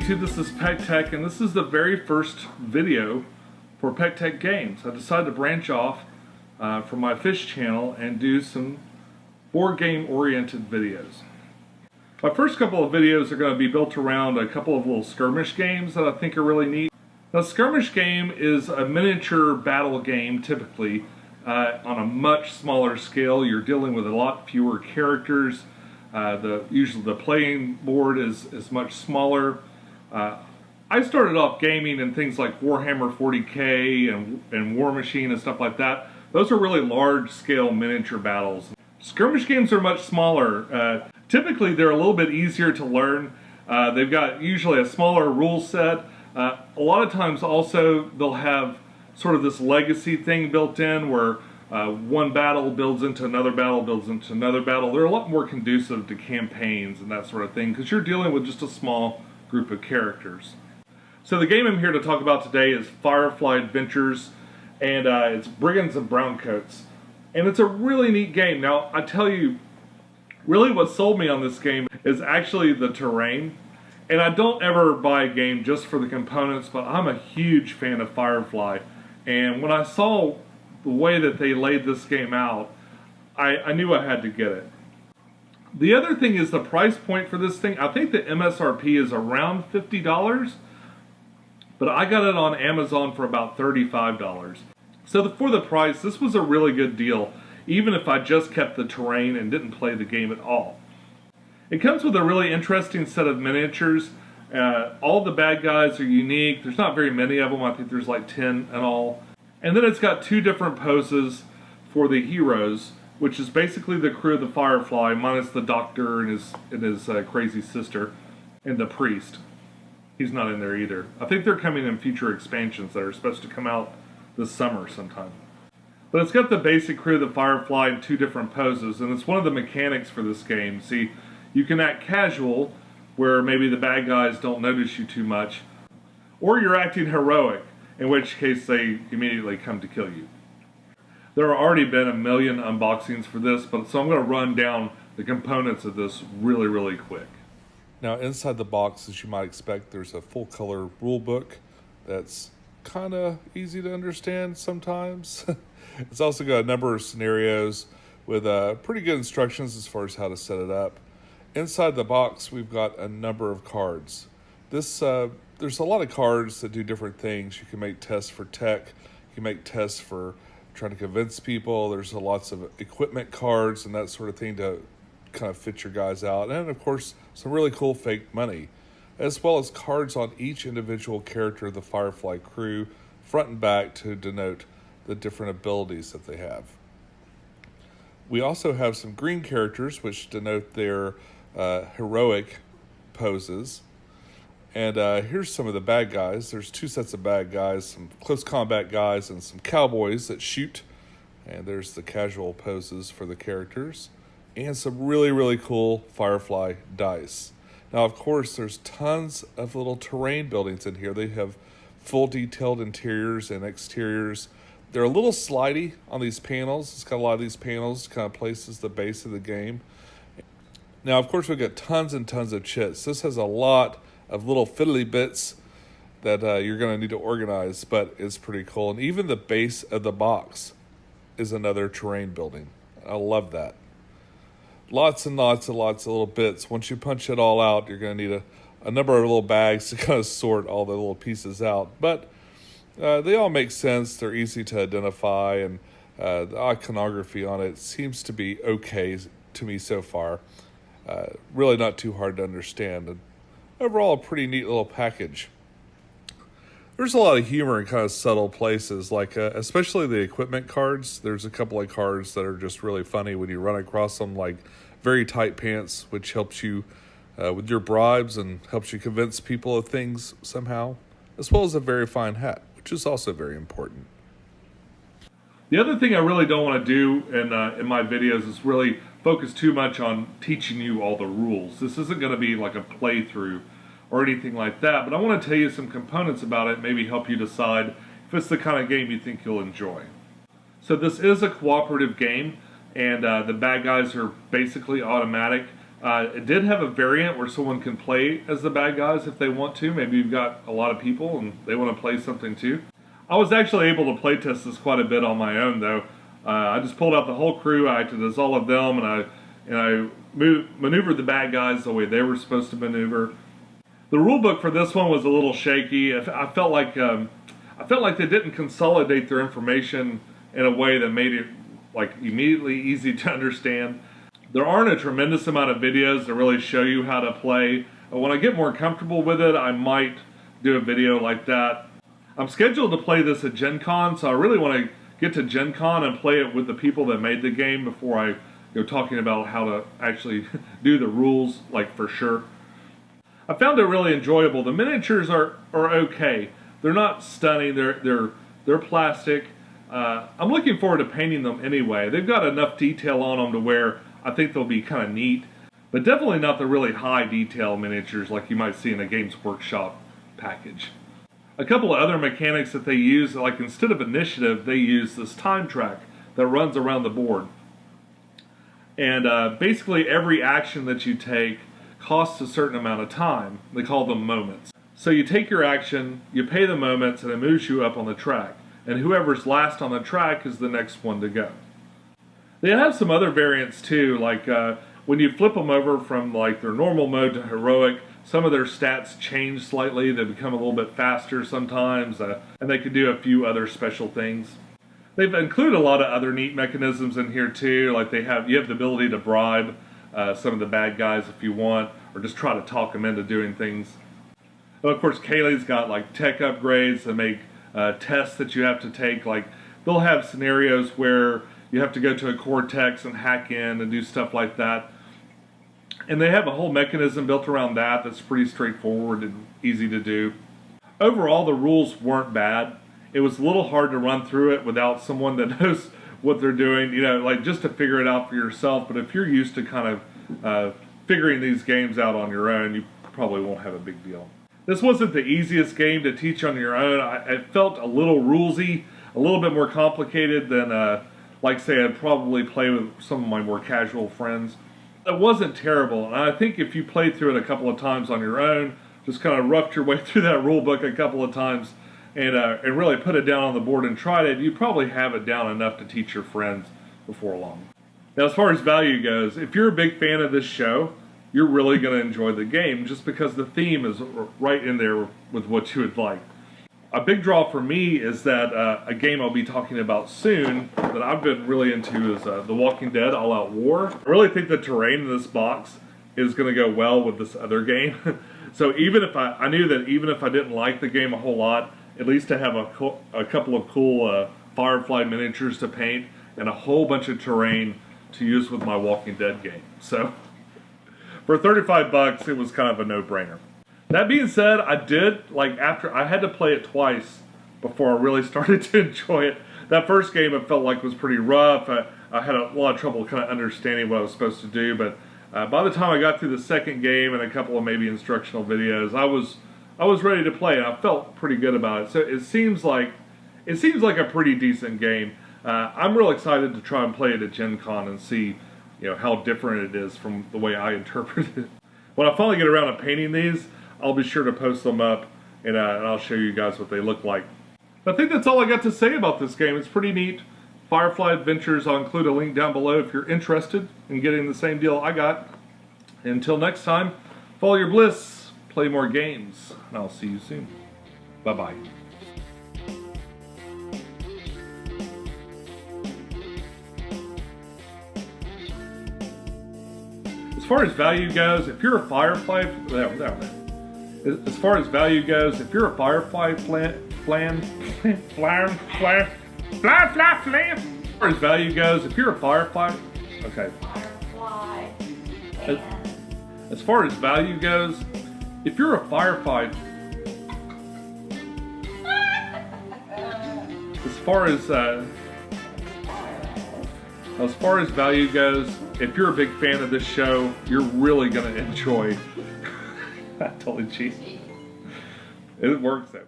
YouTube, this is Pecktec, and this is the very first video for Pecktec Games. I decided to branch off from my fish channel and do some board game oriented videos. My first couple of videos are going to be built around a couple of little skirmish games that I think are really neat. Now, skirmish game is a miniature battle game typically on a much smaller scale. You're dealing with a lot fewer characters. Usually the playing board is much smaller. I started off gaming in things like Warhammer 40K and War Machine and stuff like that. Those are really large scale miniature battles. Skirmish games are much smaller. Typically they're a little bit easier to learn. They've got usually a smaller rule set. A lot of times also they'll have sort of this legacy thing built in where one battle builds into another battle, builds into another battle. They're a lot more conducive to campaigns and that sort of thing because you're dealing with just a small group of characters. So the game I'm here to talk about today is FireFly Adventures, and it's Brigands and Browncoats. And it's a really neat game. Now, I tell you, really what sold me on this game is actually the terrain. And I don't ever buy a game just for the components, but I'm a huge fan of FireFly. And when I saw the way that they laid this game out, I knew I had to get it. The other thing is the price point for this thing. I think the MSRP is around $50, but I got it on Amazon for about $35. So for the price, this was a really good deal, even if I just kept the terrain and didn't play the game at all. It comes with a really interesting set of miniatures. All the bad guys are unique. There's not very many of them. I think there's like 10 in all. And then it's got two different poses for the heroes, which is basically the crew of the FireFly, minus the doctor and his crazy sister, and the priest. He's not in there either. I think they're coming in future expansions that are supposed to come out this summer sometime. But it's got the basic crew of the FireFly in two different poses, and it's one of the mechanics for this game. See, you can act casual, where maybe the bad guys don't notice you too much, or you're acting heroic, in which case they immediately come to kill you. There have already been a million unboxings for this, so I'm going to run down the components of this really, really quick. Now, inside the box, as you might expect, there's a full-color rule book that's kind of easy to understand sometimes. It's also got a number of scenarios with pretty good instructions as far as how to set it up. Inside the box, we've got a number of cards. There's a lot of cards that do different things. You can make tests for tech. You can make tests for trying to convince people. There's lots of equipment cards and that sort of thing to kind of fit your guys out. And, of course, some really cool fake money, as well as cards on each individual character of the FireFly crew, front and back, to denote the different abilities that they have. We also have some green characters, which denote their heroic poses. And here's some of the bad guys. There's two sets of bad guys, some close combat guys and some cowboys that shoot. And there's the casual poses for the characters. And some really, really cool FireFly dice. Now, of course, there's tons of little terrain buildings in here. They have full detailed interiors and exteriors. They're a little slidey on these panels. It's got a lot of these panels, kind of places the base of the game. Now, of course, we've got tons and tons of chits. This has a lot of little fiddly bits that you're going to need to organize, but it's pretty cool. And even the base of the box is another terrain building. I love that. Lots and lots and lots of little bits. Once you punch it all out, you're going to need a number of little bags to kind of sort all the little pieces out. But they all make sense. They're easy to identify, and the iconography on it seems to be okay to me so far. Really not too hard to understand. And overall, a pretty neat little package. There's a lot of humor in kind of subtle places, like especially the equipment cards. There's a couple of cards that are just really funny when you run across them, like very tight pants, which helps you with your bribes and helps you convince people of things somehow, as well as a very fine hat, which is also very important. The other thing I really don't want to do in my videos is really focus too much on teaching you all the rules. This isn't going to be like a playthrough or anything like that, but I want to tell you some components about it, maybe help you decide if it's the kind of game you think you'll enjoy. So this is a cooperative game, and the bad guys are basically automatic. It did have a variant where someone can play as the bad guys if they want to. Maybe you've got a lot of people and they want to play something too. I was actually able to play test this quite a bit on my own though. I just pulled out the whole crew, I acted as all of them, and I maneuvered the bad guys the way they were supposed to maneuver. The rulebook for this one was a little shaky. I felt like they didn't consolidate their information in a way that made it like immediately easy to understand. There aren't a tremendous amount of videos that really show you how to play. When I get more comfortable with it, I might do a video like that. I'm scheduled to play this at Gen Con, so I really want to get to Gen Con and play it with the people that made the game before I go talking about how to actually do the rules, like for sure. I found it really enjoyable. The miniatures are okay. They're not stunning. They're plastic. I'm looking forward to painting them anyway. They've got enough detail on them to where I think they'll be kind of neat, but definitely not the really high detail miniatures like you might see in a Games Workshop package. A couple of other mechanics that they use, like instead of initiative, they use this time track that runs around the board. And basically every action that you take costs a certain amount of time. They call them moments. So you take your action, you pay the moments, and it moves you up on the track. And whoever's last on the track is the next one to go. They have some other variants too, like when you flip them over from like their normal mode to heroic, some of their stats change slightly. They become a little bit faster sometimes, and they can do a few other special things. They've included a lot of other neat mechanisms in here too, like you have the ability to bribe some of the bad guys if you want, or just try to talk them into doing things. And of course, Kayleigh's got like tech upgrades that make tests that you have to take. Like they'll have scenarios where you have to go to a Cortex and hack in and do stuff like that. And they have a whole mechanism built around that that's pretty straightforward and easy to do. Overall, the rules weren't bad. It was a little hard to run through it without someone that knows what they're doing, you know, like just to figure it out for yourself. But if you're used to kind of figuring these games out on your own, you probably won't have a big deal. This wasn't the easiest game to teach on your own. It felt a little rulesy, a little bit more complicated than, like say, I'd probably play with some of my more casual friends. It wasn't terrible, and I think if you played through it a couple of times on your own, just kind of roughed your way through that rule book a couple of times, and really put it down on the board and tried it, you probably have it down enough to teach your friends before long. Now, as far as value goes, if you're a big fan of this show, you're really going to enjoy the game just because the theme is right in there with what you would like. A big draw for me is that a game I'll be talking about soon that I've been really into is The Walking Dead All Out War. I really think the terrain in this box is going to go well with this other game. So even if I knew that even if I didn't like the game a whole lot, at least to have a couple of cool FireFly miniatures to paint and a whole bunch of terrain to use with my Walking Dead game. So for $35, it was kind of a no-brainer. That being said, I had to play it twice before I really started to enjoy it. That first game I felt like was pretty rough. I had a lot of trouble kind of understanding what I was supposed to do, but by the time I got through the second game and a couple of maybe instructional videos, I was ready to play, and I felt pretty good about it. So it seems like a pretty decent game. I'm real excited to try and play it at Gen Con and see, you know, how different it is from the way I interpret it. When I finally get around to painting these, I'll be sure to post them up, and I'll show you guys what they look like. I think that's all I got to say about this game. It's pretty neat. FireFly Adventures, I'll include a link down below if you're interested in getting the same deal I got. Until next time, follow your bliss, play more games, and I'll see you soon. Bye-bye. As far as value goes, if you're a FireFly, as far as value goes, if you're a FireFly As far as value goes, if you're a FireFly, okay. As far as value goes, if you're a FireFly, as far as value goes, if you're a big fan of this show, you're really gonna enjoy. I totally cheated. It works though.